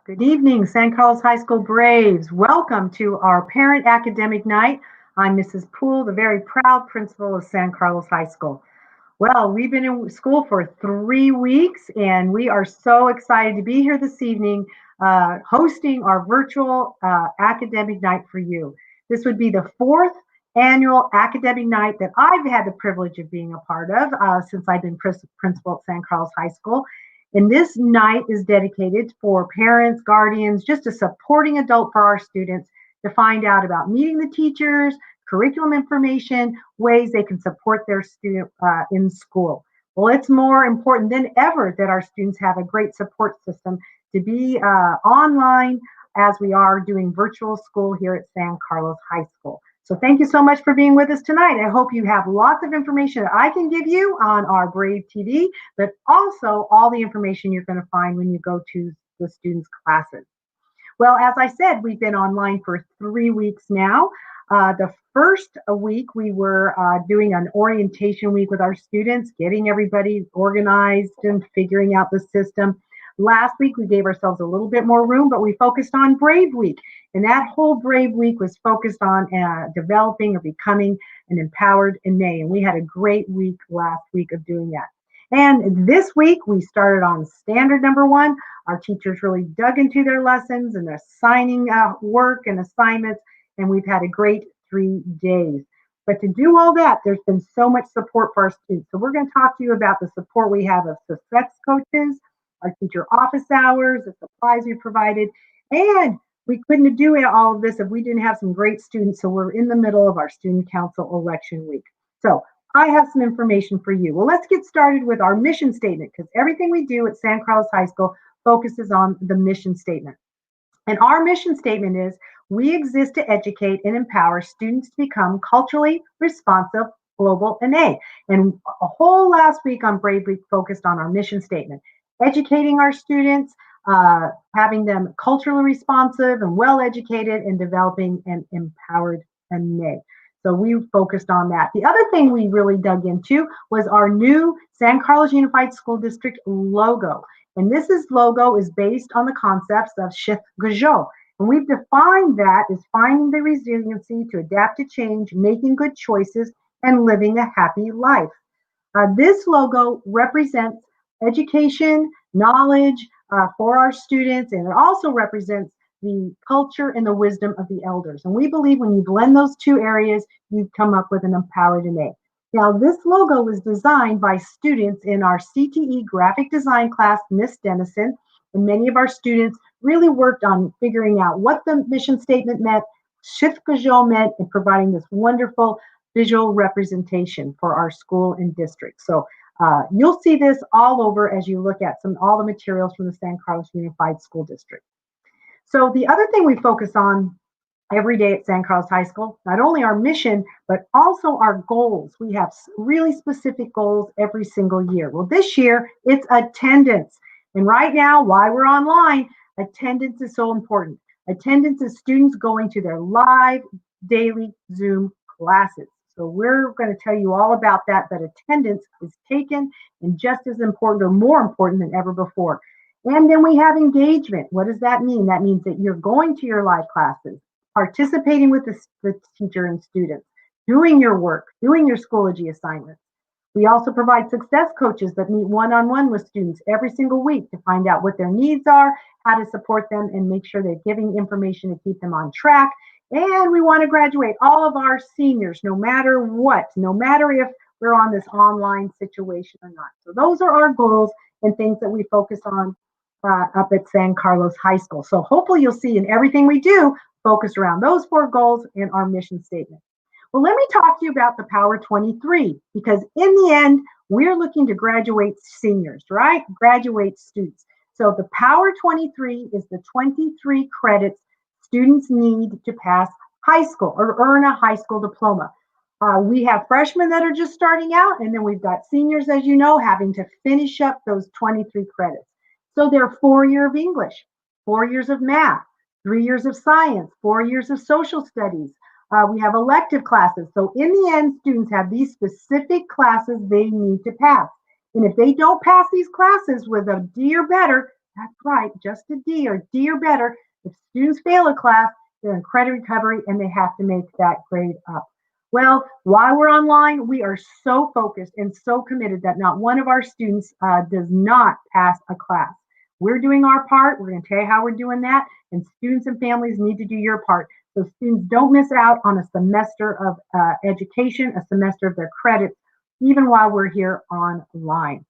Good evening, San Carlos High School Braves. Welcome to our Parent Academic Night. I'm Mrs. Poole, the very proud principal of San Carlos High School. Well, we've been in school for 3 weeks, and we are so excited to be here this evening hosting our virtual academic night for you. This would be the 4th annual academic night that I've had the privilege of being a part of since I've been principal at San Carlos High School. And this night is dedicated for parents, guardians, just a supporting adult for our students to find out about meeting the teachers, curriculum information, ways they can support their student in school. Well, it's more important than ever that our students have a great support system to be online as we are doing virtual school here at San Carlos High School. So thank you so much for being with us tonight. I hope you have lots of information that I can give you on our Brave TV, but also all the information you're going to find when you go to the students' classes. Well, as I said, we've been online for 3 weeks now. The first week, we were doing an orientation week with our students, getting everybody organized and figuring out the system. Last week, we gave ourselves a little bit more room, but we focused on Brave Week. And that whole Brave Week was focused on developing or becoming an empowered Ine. And we had a great week last week of doing that. And this week, we started on standard number 1. Our teachers really dug into their lessons and assigning work and assignments, and we've had a great 3 days. But to do all that, there's been so much support for our students. So we're going to talk to you about the support we have of success coaches, our teacher office hours, the supplies we provided, and we couldn't do all of this if we didn't have some great students. So we're in the middle of our student council election week. So I have some information for you. Well, let's get started with our mission statement, because everything we do at San Carlos High School focuses on the mission statement. And our mission statement is, we exist to educate and empower students to become culturally responsive global Ine. And a whole last week on Brave Week focused on our mission statement, educating our students, having them culturally responsive and well-educated, and developing an empowered Ine. So we focused on that. The other thing we really dug into was our new San Carlos Unified School District logo. And logo is based on the concepts of Shift Gajo. And we've defined that as finding the resiliency to adapt to change, making good choices, and living a happy life. This logo represents education, knowledge for our students, and it also represents the culture and the wisdom of the elders. And we believe when you blend those two areas, you come up with an empowered Ine. Now, this logo was designed by students in our CTE graphic design class, Miss Dennison, and many of our students really worked on figuring out what the mission statement meant, Shift Gajo meant, and providing this wonderful visual representation for our school and district. So you'll see this all over as you look at all the materials from the San Carlos Unified School District. So the other thing we focus on every day at San Carlos High School, not only our mission, but also our goals. We have really specific goals every single year. Well, this year, it's attendance. And right now, while we're online, attendance is so important. Attendance is students going to their live daily Zoom classes. So we're going to tell you all about that, but attendance is taken and just as important or more important than ever before. And then we have engagement. What does that mean? That means that you're going to your live classes, participating with the teacher and students, doing your work, doing your Schoology assignments. We also provide success coaches that meet one-on-one with students every single week to find out what their needs are, how to support them, and make sure they're giving information to keep them on track. And we want to graduate all of our seniors, no matter what, no matter if we're on this online situation or not. So those are our goals and things that we focus on up at San Carlos High School. So hopefully you'll see in everything we do, focus around those 4 goals and our mission statement. Well, let me talk to you about the Power 23, because in the end, we're looking to graduate seniors, right? Graduate students. So the Power 23 is the 23 credits students need to pass high school or earn a high school diploma. We have freshmen that are just starting out, and then we've got seniors, as you know, having to finish up those 23 credits. So they're 4 years of English, 4 years of math, 3 years of science, 4 years of social studies. We have elective classes. So in the end, students have these specific classes they need to pass. And if they don't pass these classes with a D or better, that's right, just a D or D or better, if students fail a class, they're in credit recovery and they have to make that grade up. Well, while we're online, we are so focused and so committed that not one of our students does not pass a class. We're doing our part. We're going to tell you how we're doing that. And students and families need to do your part. So students don't miss out on a semester of education, a semester of their credits, even while we're here online.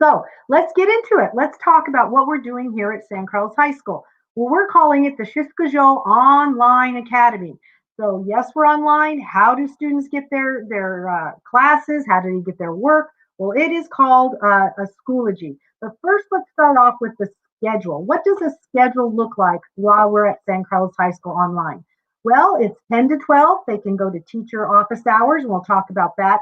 So let's get into it. Let's talk about what we're doing here at San Carlos High School. Well, we're calling it the Shiskajo Online Academy. So yes, we're online. How do students get their classes? How do they get their work? Well, it is called a Schoology. But first, let's start off with the schedule. What does a schedule look like while we're at San Carlos High School online? Well, it's 10 to 12. They can go to teacher office hours, and we'll talk about that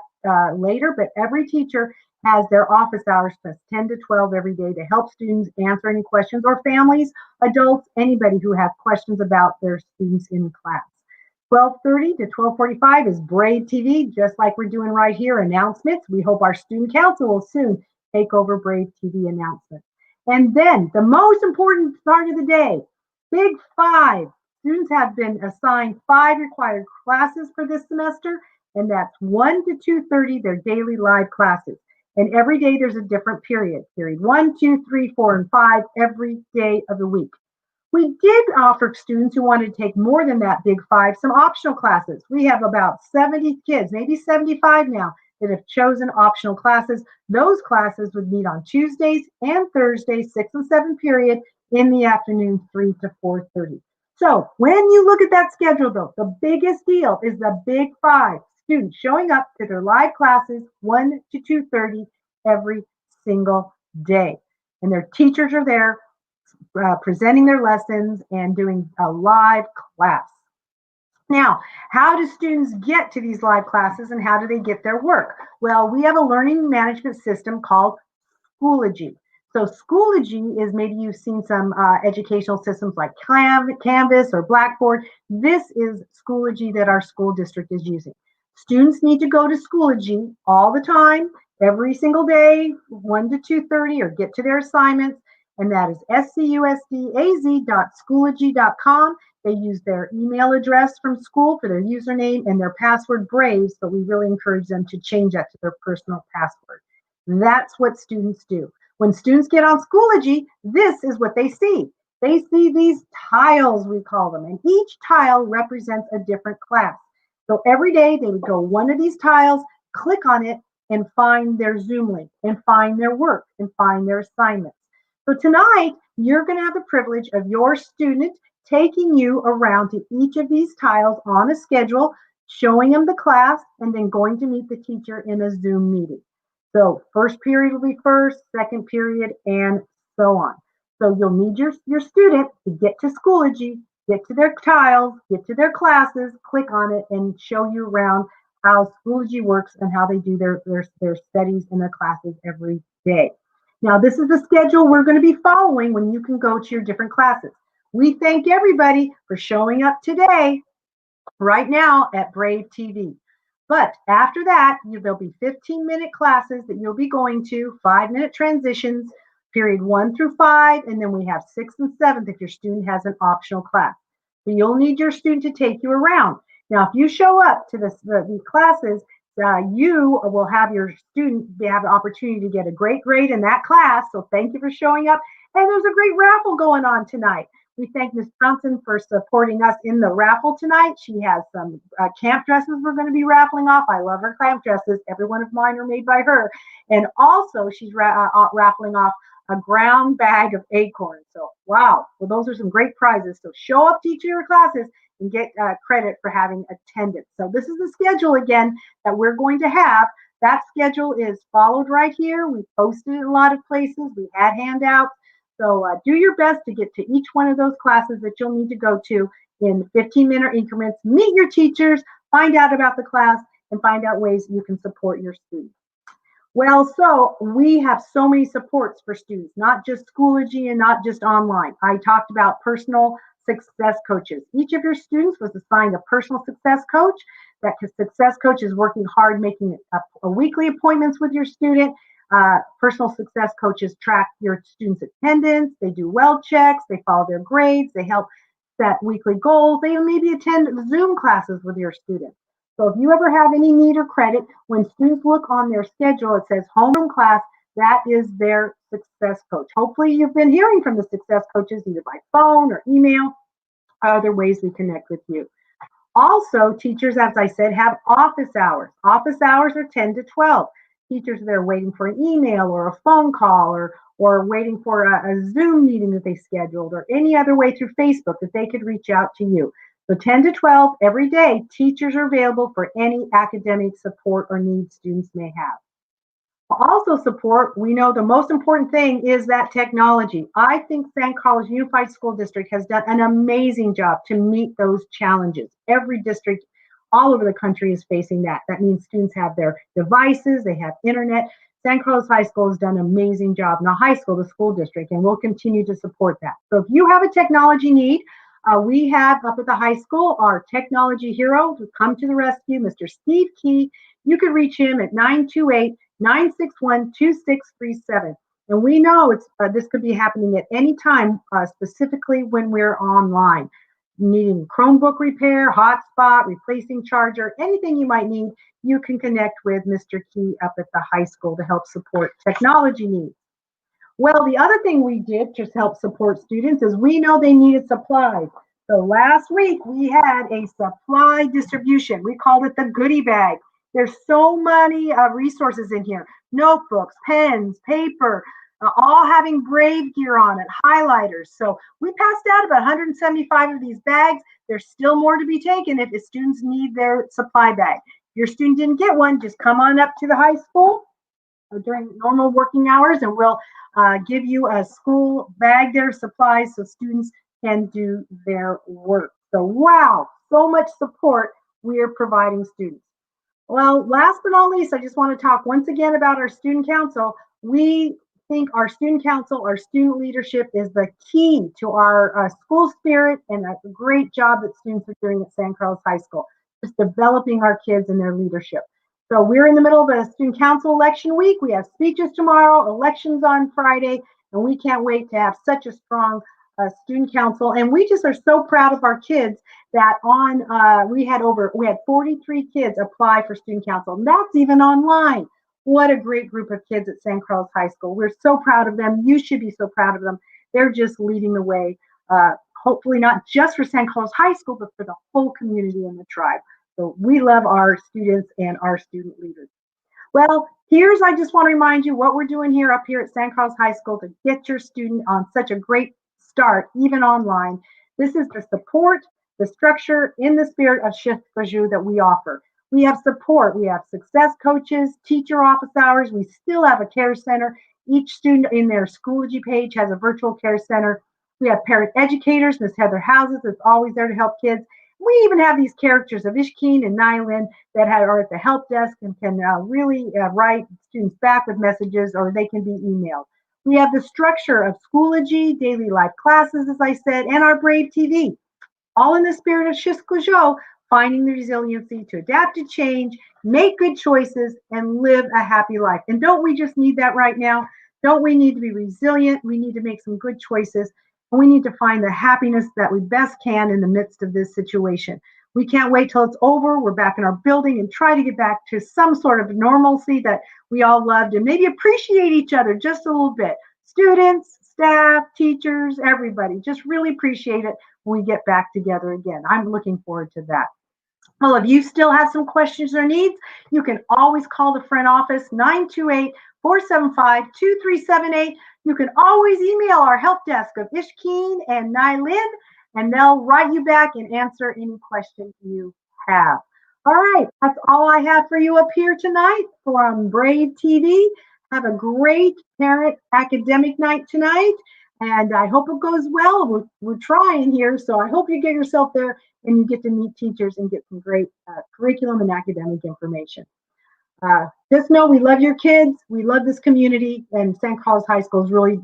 later. But every teacher has their office hours plus 10 to 12 every day to help students answer any questions, or families, adults, anybody who have questions about their students in class. 12:30 to 12:45 is Brave TV, just like we're doing right here, announcements. We hope our student council will soon take over Brave TV announcements. And then the most important part of the day, Big Five. Students have been assigned 5 required classes for this semester, and that's 1 to 2:30, their daily live classes. And every day there's a different period. Period 1, 2, 3, 4, and 5 every day of the week. We did offer students who wanted to take more than that Big Five some optional classes. We have about 70 kids, maybe 75 now, that have chosen optional classes. Those classes would meet on Tuesdays and Thursdays, 6 and 7 period, in the afternoon, 3 to 4:30. So when you look at that schedule, though, the biggest deal is the Big Five students showing up to their live classes 1 to 2:30 every single day. And their teachers are there presenting their lessons and doing a live class. Now, how do students get to these live classes and how do they get their work? Well, we have a learning management system called Schoology. So Schoology is, maybe you've seen some educational systems like Canvas or Blackboard. This is Schoology that our school district is using. Students need to go to Schoology all the time, every single day, 1 to 2:30, or get to their assignments. And that is scusdaz.schoology.com. They use their email address from school for their username and their password Braves, but we really encourage them to change that to their personal password. That's what students do. When students get on Schoology, this is what they see. They see these tiles, we call them, and each tile represents a different class. So every day they would go one of these tiles, click on it, and find their Zoom link, and find their work, and find their assignments. So tonight, you're going to have the privilege of your student taking you around to each of these tiles on a schedule, showing them the class, and then going to meet the teacher in a Zoom meeting. So first period will be first, second period, and so on. So you'll need your student to get to Schoology, get to their tiles, get to their classes, click on it, and show you around how Schoology works and how they do their studies and their classes every day. Now, this is the schedule we're going to be following when you can go to your different classes. We thank everybody for showing up today, right now at Brave TV. But after that, there'll be 15-minute classes that you'll be going to, 5-minute transitions, period 1 through 5, and then we have 6th and 7th if your student has an optional class. So you'll need your student to take you around. Now, if you show up to these classes, you will have your student have the opportunity to get a great grade in that class. So thank you for showing up. And there's a great raffle going on tonight. We thank Ms. Johnson for supporting us in the raffle tonight. She has some camp dresses we're going to be raffling off. I love her camp dresses. Every one of mine are made by her. And also she's raffling off a ground bag of acorns. So wow, well, those are some great prizes. So show up to each of your classes and get credit for having attendance. So this is the schedule again that we're going to have. That schedule is followed right here. We posted it in a lot of places. We had handouts. So do your best to get to each one of those classes that you'll need to go to in 15-minute increments. Meet your teachers, find out about the class, and find out ways you can support your students. Well, so we have so many supports for students, not just Schoology and not just online. I talked about personal success coaches. Each of your students was assigned a personal success coach. That success coach is working hard, making a weekly appointments with your student. Personal success coaches track your students' attendance. They do well checks. They follow their grades. They help set weekly goals. They maybe attend Zoom classes with your students. So if you ever have any need or credit, when students look on their schedule, it says homeroom class, that is their success coach. Hopefully you've been hearing from the success coaches either by phone or email, or other ways we connect with you. Also, teachers, as I said, have office hours. Office hours are 10 to 12. teachers are there waiting for an email or a phone call or waiting for a Zoom meeting that they scheduled or any other way through Facebook that they could reach out to you. So 10 to 12 every day, teachers are available for any academic support or needs students may have. Also support, we know the most important thing is that technology. I think San Carlos Unified School District has done an amazing job to meet those challenges. Every district all over the country is facing that. That means students have their devices, they have internet. San Carlos High School has done an amazing job. Now, high school, the school district, and we'll continue to support that. So if you have a technology need, we have up at the high school our technology hero to come to the rescue, Mr. Steve Key. You can reach him at 928-961-2637. And we know this could be happening at any time, specifically when we're online. Needing Chromebook repair, hotspot, replacing charger, anything you might need, you can connect with Mr. Key up at the high school to help support technology needs. Well, the other thing we did to help support students is we know they needed supplies. So last week we had a supply distribution. We called it the goodie bag. There's so many resources in here. Notebooks, pens, paper, all having Brave gear on it, highlighters. So we passed out about 175 of these bags. There's still more to be taken if the students need their supply bag. If your student didn't get one, just come on up to the high school during normal working hours and we'll give you a school bag there of supplies so students can do their work. So wow, so much support we are providing students. Well, last but not least, I just want to talk once again about our student council. We think our student council, our student leadership is the key to our school spirit and a great job that students are doing at San Carlos High School, just developing our kids and their leadership. So we're in the middle of a student council election week. We have speeches tomorrow, elections on Friday, and we can't wait to have such a strong student council. And we just are so proud of our kids that we had 43 kids apply for student council. And that's even online. What a great group of kids at San Carlos High School. We're so proud of them. You should be so proud of them. They're just leading the way, hopefully not just for San Carlos High School, but for the whole community and the tribe. So we love our students and our student leaders. Well, I just want to remind you what we're doing here up here at San Carlos High School to get your student on such a great start, even online. This is the support, the structure in the spirit of Shift Gaju that we offer. We have support, we have success coaches, teacher office hours, we still have a care center. Each student in their Schoology page has a virtual care center. We have parent educators, Ms. Heather Houses is always there to help kids. We even have these characters of Ishkeen and Nylin that are at the help desk and can really write students back with messages or they can be emailed. We have the structure of Schoology, daily life classes, as I said, and our Brave TV, all in the spirit of Shift Gaju, finding the resiliency to adapt to change, make good choices, and live a happy life. And don't we just need that right now? Don't we need to be resilient? We need to make some good choices. And we need to find the happiness that we best can in the midst of this situation. We can't wait till it's over. We're back in our building and try to get back to some sort of normalcy that we all loved and maybe appreciate each other just a little bit. Students, staff, teachers, everybody, just really appreciate it when we get back together again. I'm looking forward to that. Well, if you still have some questions or needs, you can always call the front office, 928-475-2378. You can always email our help desk of Ishkeen and Nylin, and they'll write you back and answer any questions you have. All right, that's all I have for you up here tonight from Brave TV. Have a great parent academic night tonight, and I hope it goes well. We're trying here, so I hope you get yourself there and you get to meet teachers and get some great curriculum and academic information. Just know we love your kids, we love this community, and San Carlos High School is really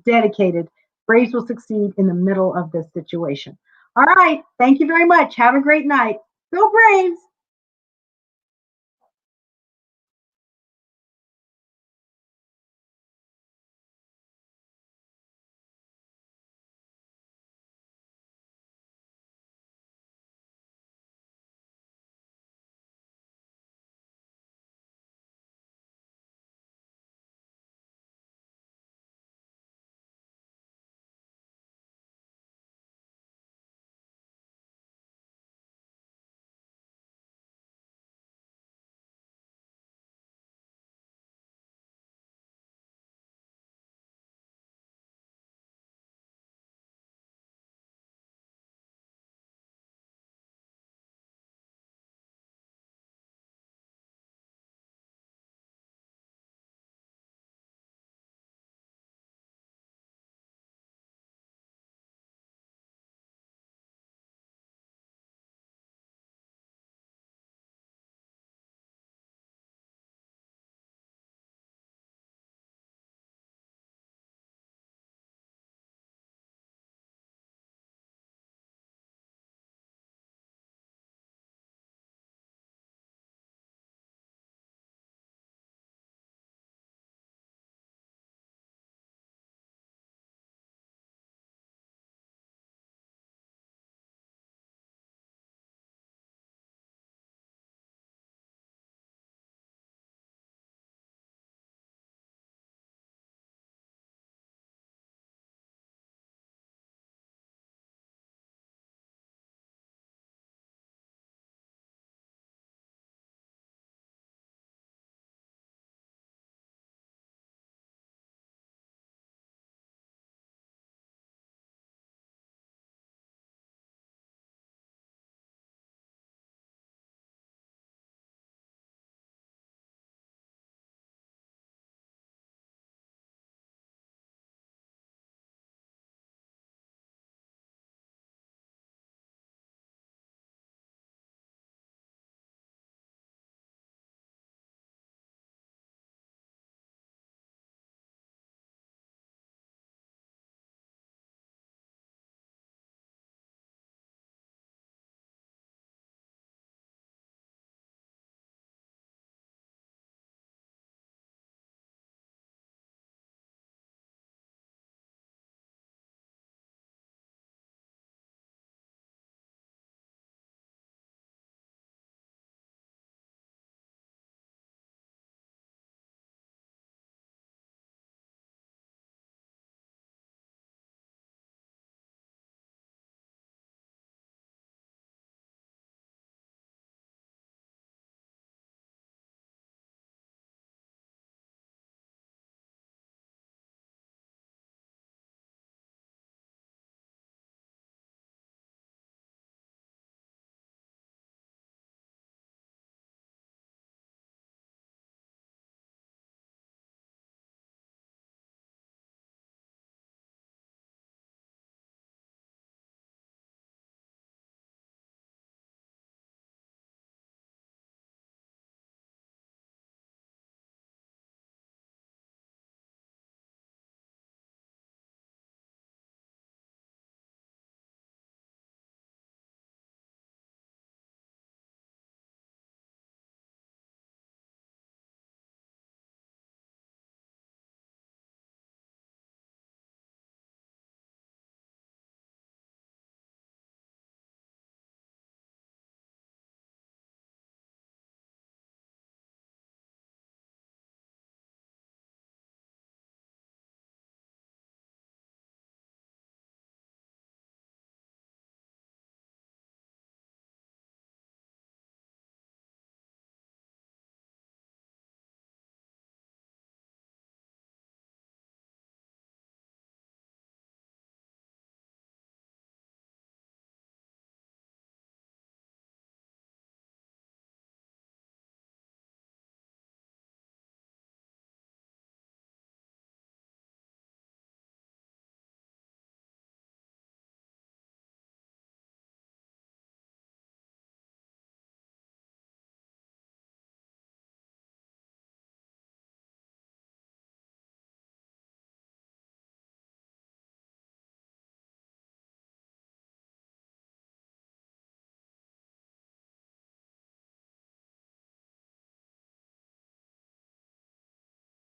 dedicated. Braves will succeed in the middle of this situation. All right, thank you very much. Have a great night. Go Braves!